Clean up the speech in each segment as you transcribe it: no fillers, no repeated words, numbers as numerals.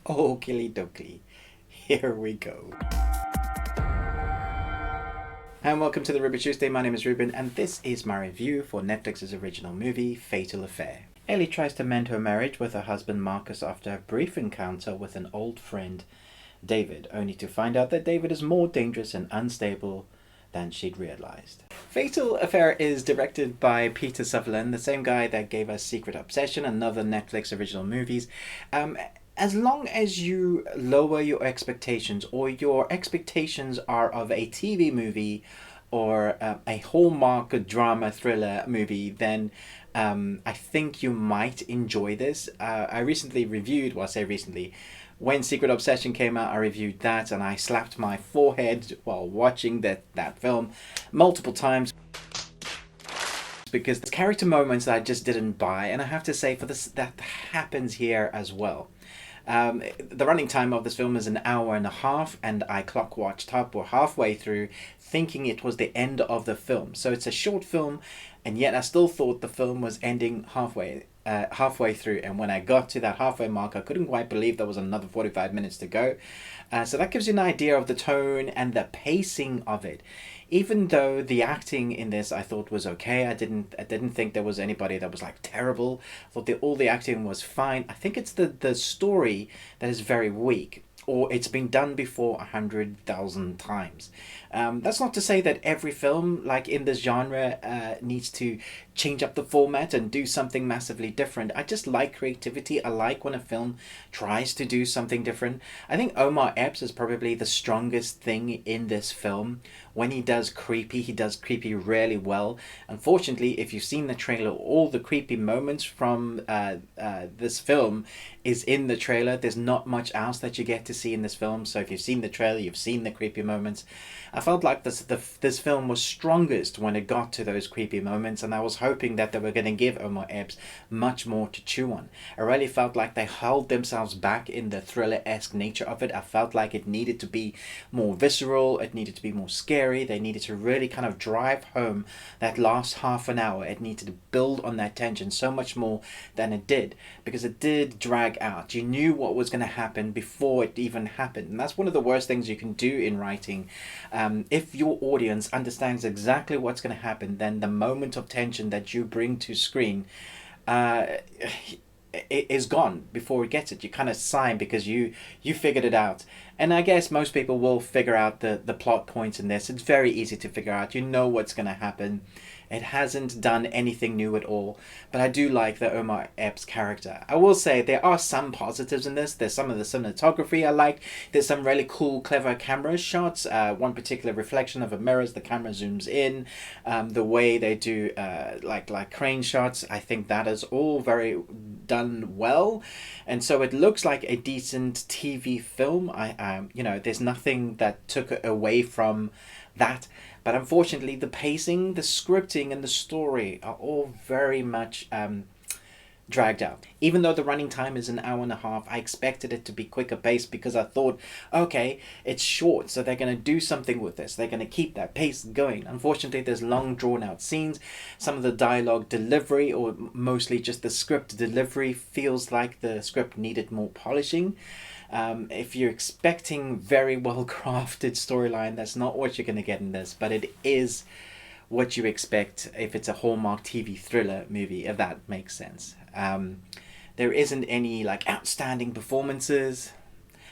Okie dokie. Here we go. Hi and welcome to the Ruby Tuesday. My name is Ruben and this is my review for Netflix's original movie, Fatal Affair. Ellie tries to mend her marriage with her husband Marcus after a brief encounter with an old friend, David, only to find out that David is more dangerous and unstable than she'd realized. Fatal Affair is directed by Peter Sutherland, the same guy that gave us Secret Obsession and other Netflix original movies. As long as you lower your expectations, or your expectations are of a TV movie or a Hallmark drama thriller movie, then I think you might enjoy this. I recently reviewed, well, I say recently, when Secret Obsession came out, I reviewed that and I slapped my forehead while watching that film multiple times because there's character moments that I just didn't buy, and I have to say for this that happens here as well. The running time of this film is an hour and a half, and I clock watched up or halfway through thinking it was the end of the film. So it's a short film, and yet I still thought the film was ending halfway through. And when I got to that halfway mark, I couldn't quite believe there was another 45 minutes to go. So that gives you an idea of the tone and the pacing of it. Even though the acting in this I thought was okay, I didn't think there was anybody that was like terrible. I thought all the acting was fine. I think it's the story that is very weak, or it's been done before 100,000 times. That's not to say that every film like in this genre needs to change up the format and do something massively different. I just like creativity. I like when a film tries to do something different. I think Omar Epps is probably the strongest thing in this film. When he does creepy really well. Unfortunately, if you've seen the trailer, all the creepy moments from this film is in the trailer. There's not much else that you get to see in this film. So if you've seen the trailer, you've seen the creepy moments. I felt like this film was strongest when it got to those creepy moments, and I was hoping that they were going to give Omar Epps much more to chew on. I really felt like they held themselves back in the thriller-esque nature of it. I felt like it needed to be more visceral, it needed to be more scary, they needed to really kind of drive home that last half an hour. It needed to build on that tension so much more than it did, because it did drag out. You knew what was going to happen before it even happened, and that's one of the worst things you can do in writing. If your audience understands exactly what's going to happen, then the moment of tension that you bring to screen is gone before it gets it. You kind of sign because you figured it out. And I guess most people will figure out the plot points in this. It's very easy to figure out. You know what's going to happen. It hasn't done anything new at all, but I do like the Omar Epps character. I will say there are some positives in this. There's some of the cinematography I like. There's some really cool, clever camera shots. One particular reflection of a mirror as the camera zooms in. The way they do like crane shots, I think that is all very done well, and so it looks like a decent TV film. There's nothing that took away from that. But unfortunately, the pacing, the scripting, and the story are all very much dragged out. Even though the running time is an hour and a half, I expected it to be quicker paced because I thought, okay, it's short, so they're going to do something with this. They're going to keep that pace going. Unfortunately, there's long, drawn-out scenes. Some of the dialogue delivery, or mostly just the script delivery, feels like the script needed more polishing. If you're expecting very well crafted storyline, that's not what you're going to get in this, but it is what you expect if it's a Hallmark TV thriller movie, if that makes sense. There isn't any like outstanding performances.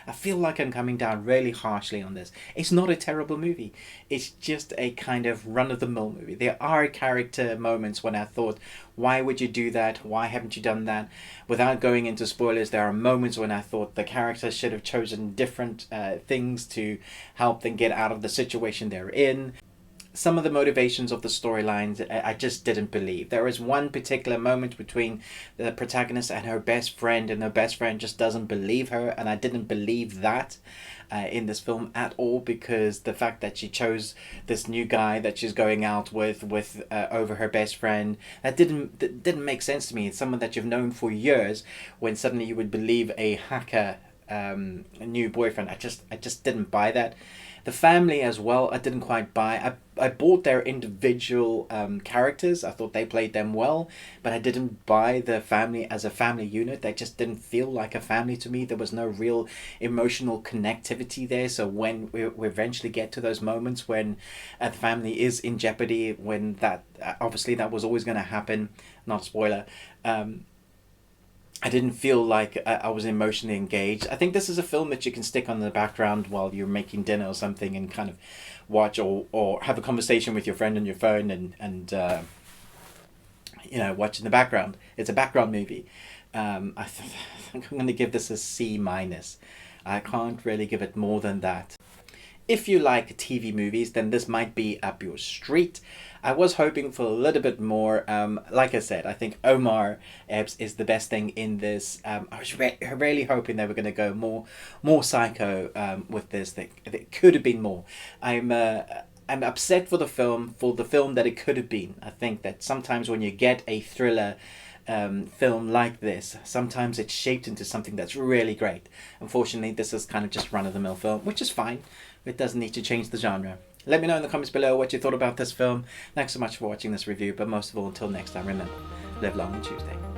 I feel like I'm coming down really harshly on this. It's not a terrible movie. It's just a kind of run-of-the-mill movie. There are character moments when I thought, why would you do that? Why haven't you done that? Without going into spoilers, there are moments when I thought the characters should have chosen different things to help them get out of the situation they're in. Some of the motivations of the storylines I just didn't believe. There is one particular moment between the protagonist and her best friend, and her best friend just doesn't believe her, and I didn't believe that in this film at all, because the fact that she chose this new guy that she's going out with over her best friend, that didn't make sense to me. It's someone that you've known for years, when suddenly you would believe a hacker new boyfriend. I just didn't buy that. The family as well, I didn't quite buy. I bought their individual characters. I thought they played them well, but I didn't buy the family as a family unit. They just didn't feel like a family to me. There was no real emotional connectivity there. So when we eventually get to those moments when the family is in jeopardy, when that obviously that was always going to happen, not a spoiler. I didn't feel like I was emotionally engaged. I think this is a film that you can stick on the background while you're making dinner or something and kind of watch, or have a conversation with your friend on your phone and watch in the background. It's a background movie. I think I'm going to give this a C minus. I can't really give it more than that. If you like TV movies, then this might be up your street. I was hoping for a little bit more. Like I said, I think Omar Epps is the best thing in this. I was really hoping they were going to go more psycho with this. It could have been more. I'm upset for the film that it could have been. I think that sometimes when you get a thriller film like this, sometimes it's shaped into something that's really great. Unfortunately, this is kind of just run-of-the-mill film, which is fine. It doesn't need to change the genre. Let me know in the comments below what you thought about this film. Thanks so much for watching this review, but most of all, until next time, remember, live long on Tuesday.